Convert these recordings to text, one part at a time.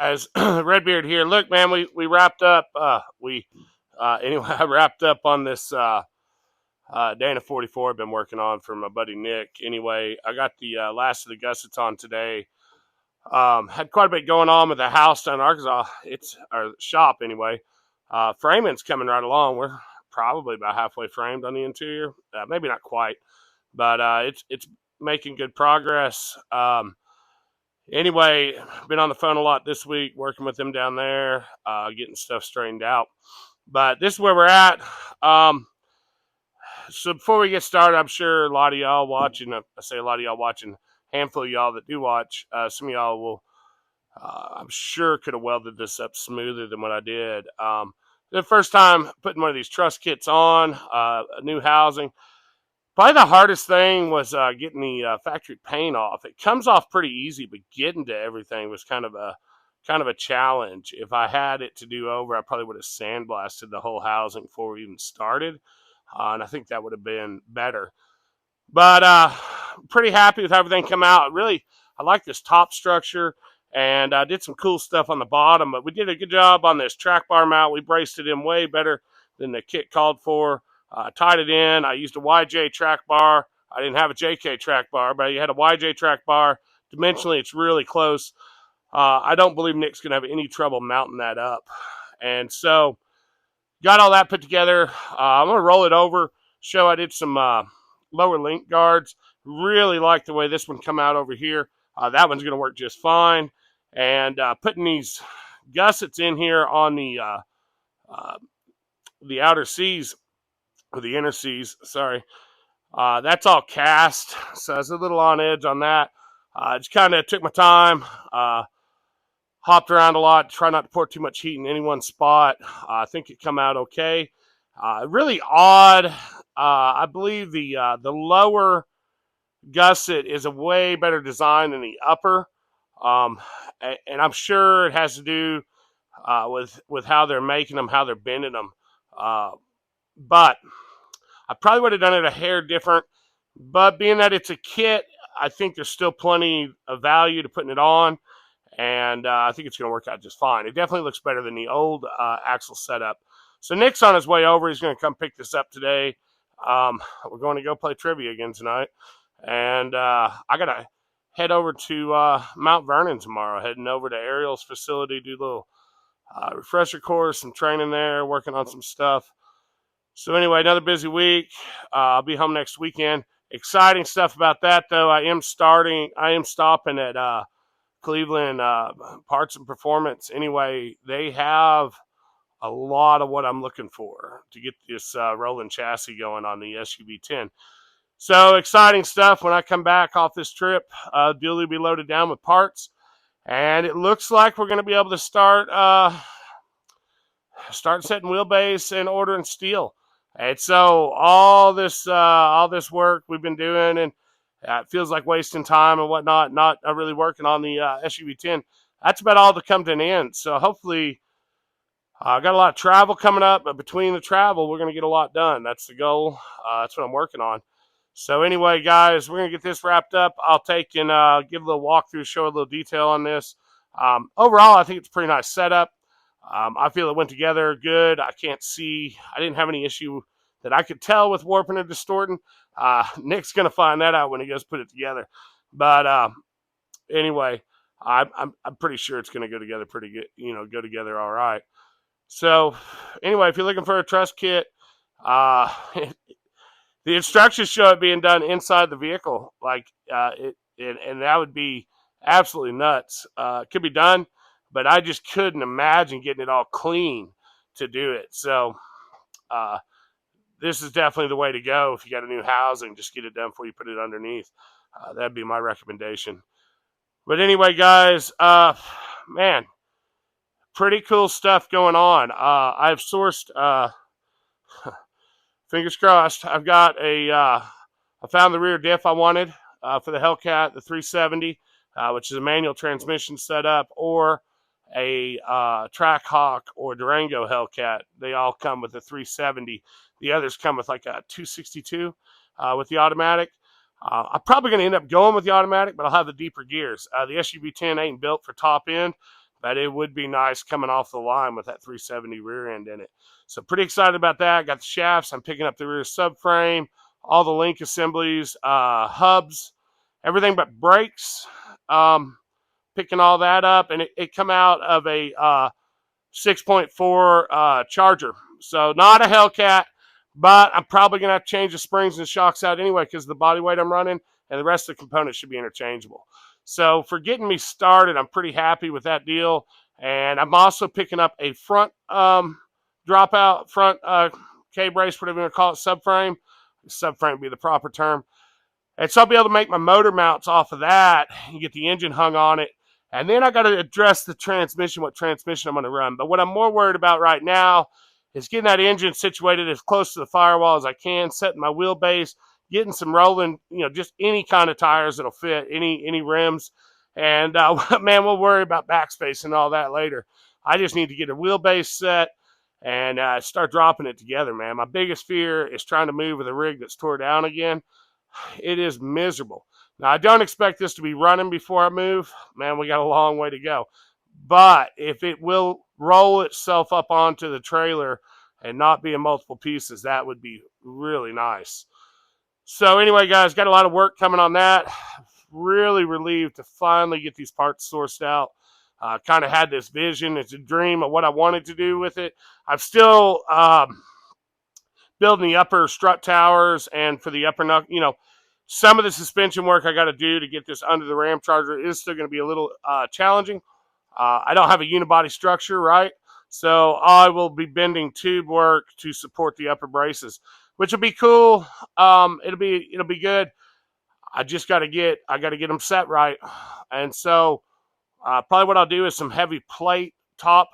As Redbeard here. Look, man, we wrapped up. Anyway, I wrapped up on this Dana 44 I've been working on for my buddy Nick. Anyway, I got the last of the gussets on today. Had quite a bit going on with the house down in Arkansas. It's our shop anyway. Framing's coming right along. We're probably about halfway framed on the interior. Maybe not quite, but it's making good progress. Anyway, been on the phone a lot this week, working with them down there, getting stuff straightened out. But this is where we're at. So before we get started, I'm sure a lot of y'all watching, I say a lot of y'all watching, a handful of y'all that do watch, some of y'all will, I'm sure could have welded this up smoother than what I did. The first time putting one of these truss kits on, new housing, probably the hardest thing was getting the factory paint off. It comes off pretty easy, but getting to everything was kind of a challenge. If I had it to do over, I probably would have sandblasted the whole housing before we even started, and I think that would have been better. But pretty happy with how everything come out. Really, I like this top structure, and I did some cool stuff on the bottom. But we did a good job on this track bar mount. We braced it in way better than the kit called for. Tied it in. I used a YJ track bar. I didn't have a JK track bar, but you had a YJ track bar. Dimensionally, it's really close. I don't believe Nick's going to have any trouble mounting that up. And so, got all that put together. I'm going to roll it over, show I did some lower link guards. Really like the way this one come out over here. That one's going to work just fine. And putting these gussets in here on the outer C's, or the inner C's, sorry. That's all cast, so it's a little on edge on that. Just kind of took my time, hopped around a lot, try not to pour too much heat in any one spot. I think it come out okay. Really odd. I believe the lower gusset is a way better design than the upper, um, and I'm sure it has to do with how they're making them, how they're bending them. But I probably would have done it a hair different, but being that it's a kit, I think there's still plenty of value to putting it on, and I think it's going to work out just fine. It definitely looks better than the old axle setup. So Nick's on his way over. He's going to come pick this up today. We're going to go play trivia again tonight, and I got to head over to Mount Vernon tomorrow, heading over to Ariel's facility, do a little refresher course, some training there, working on some stuff. So anyway, another busy week. I'll be home next weekend. Exciting stuff about that, though. I am stopping at Cleveland Parts and Performance. Anyway, they have a lot of what I'm looking for to get this rolling chassis going on the SUV 10. So exciting stuff. When I come back off this trip, Dually will be loaded down with parts, and it looks like we're going to be able to start setting wheelbase and ordering steel. And so all this work we've been doing, and it feels like wasting time and whatnot, not really working on the SUV 10. That's about all to come to an end. So hopefully, I got a lot of travel coming up, but between the travel, we're going to get a lot done. That's the goal. That's what I'm working on. So anyway, guys, we're going to get this wrapped up. I'll take and give a little walkthrough, show a little detail on this. Overall, I think it's a pretty nice setup. I feel it went together good. I didn't have any issue that I could tell with warping or distorting. Nick's going to find that out when he goes put it together. But anyway, I'm pretty sure it's going to go together pretty good, go together all right. So anyway, if you're looking for a truss kit, the instructions show it being done inside the vehicle. And that would be absolutely nuts. It could be done, but I just couldn't imagine getting it all clean to do it. So this is definitely the way to go. If you got a new housing, just get it done before you put it underneath. That'd be my recommendation. But anyway, guys, man, pretty cool stuff going on. I've sourced, fingers crossed, I found the rear diff I wanted for the Hellcat, the 370, which is a manual transmission setup, or a Trackhawk or Durango Hellcat. They all come with a 370. The others come with like a 262 with the automatic. I'm probably going to end up going with the automatic, but I'll have the deeper gears. The SUV 10 ain't built for top end, but it would be nice coming off the line with that 370 rear end in it. So pretty excited about that. Got the shafts. I'm picking up the rear subframe, all the link assemblies, hubs, everything but brakes. Picking all that up, and it come out of a 6.4 Charger. So not a Hellcat, but I'm probably going to have to change the springs and shocks out anyway because of the body weight I'm running, and the rest of the components should be interchangeable. So for getting me started, I'm pretty happy with that deal. And I'm also picking up a front dropout, front K-brace, whatever you want to call it, subframe. Subframe would be the proper term. And so I'll be able to make my motor mounts off of that and get the engine hung on it. And then I got to address the transmission, what transmission I'm going to run. But what I'm more worried about right now is getting that engine situated as close to the firewall as I can, setting my wheelbase, getting some rolling, just any kind of tires that'll fit, any rims. And man, we'll worry about backspace and all that later. I just need to get a wheelbase set and start dropping it together, man. My biggest fear is trying to move with a rig that's tore down again. It is miserable. Now, I don't expect this to be running before I move. Man, we got a long way to go. But if it will roll itself up onto the trailer and not be in multiple pieces, that would be really nice. So anyway, guys, got a lot of work coming on that. Really relieved to finally get these parts sourced out. Kind of had this vision. It's a dream of what I wanted to do with it. I'm still building the upper strut towers, and for the upper knuckle, some of the suspension work I got to do to get this under the Ram Charger is still going to be a little challenging. I don't have a unibody structure, right? So I will be bending tube work to support the upper braces, which will be cool. It'll be good. I got to get them set right, and so probably what I'll do is some heavy plate top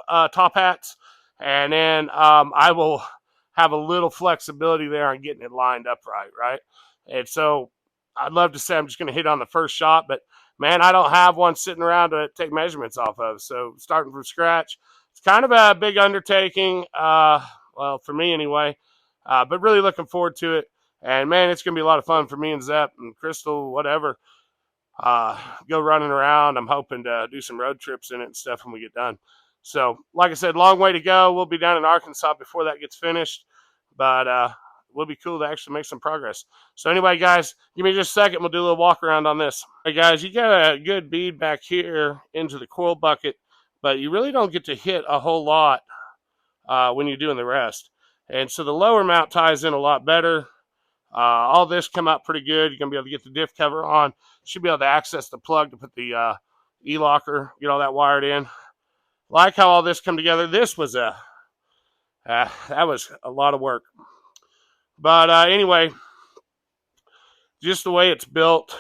hats, and then I will have a little flexibility there on getting it lined up right? And so I'd love to say I'm just going to hit on the first shot, but man, I don't have one sitting around to take measurements off of. So starting from scratch, it's kind of a big undertaking, well, for me anyway, but really looking forward to it. And man, it's going to be a lot of fun for me and Zepp and Crystal, whatever. Go running around. I'm hoping to do some road trips in it and stuff when we get done. So, like I said, long way to go. We'll be down in Arkansas before that gets finished, but it will be cool to actually make some progress. So anyway, guys, give me just a second. We'll do a little walk around on this. All right, guys, you got a good bead back here into the coil bucket, but you really don't get to hit a whole lot when you're doing the rest. And so the lower mount ties in a lot better. All this come out pretty good. You're going to be able to get the diff cover on. Should be able to access the plug to put the e-locker, get all that wired in. Like how all this come together. This was that was a lot of work. But anyway, just the way it's built,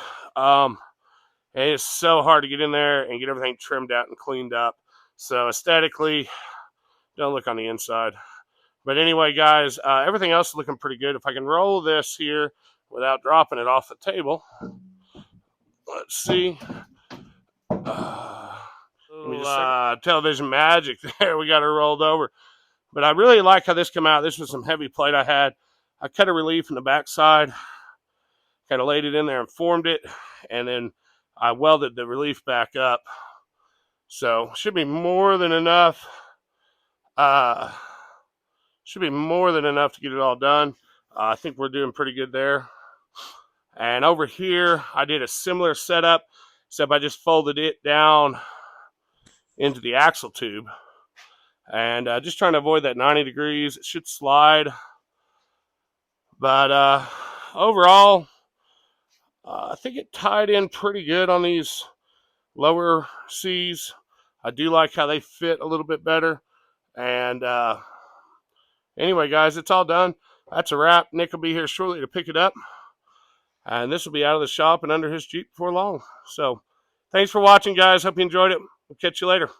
it's so hard to get in there and get everything trimmed out and cleaned up. So aesthetically, don't look on the inside. But anyway, guys, everything else is looking pretty good. If I can roll this here without dropping it off the table, let's see. Television magic there. We got it rolled over. But I really like how this came out. This was some heavy plate I had. I cut a relief in the backside, kind of laid it in there and formed it, and then I welded the relief back up. So should be more than enough. Should be more than enough to get it all done. I think we're doing pretty good there. And over here, I did a similar setup, except I just folded it down into the axle tube. And just trying to avoid that 90 degrees. It should slide. But overall, I think it tied in pretty good on these lower C's. I do like how they fit a little bit better. And anyway, guys, it's all done. That's a wrap. Nick will be here shortly to pick it up. And this will be out of the shop and under his Jeep before long. So thanks for watching, guys. Hope you enjoyed it. We'll catch you later.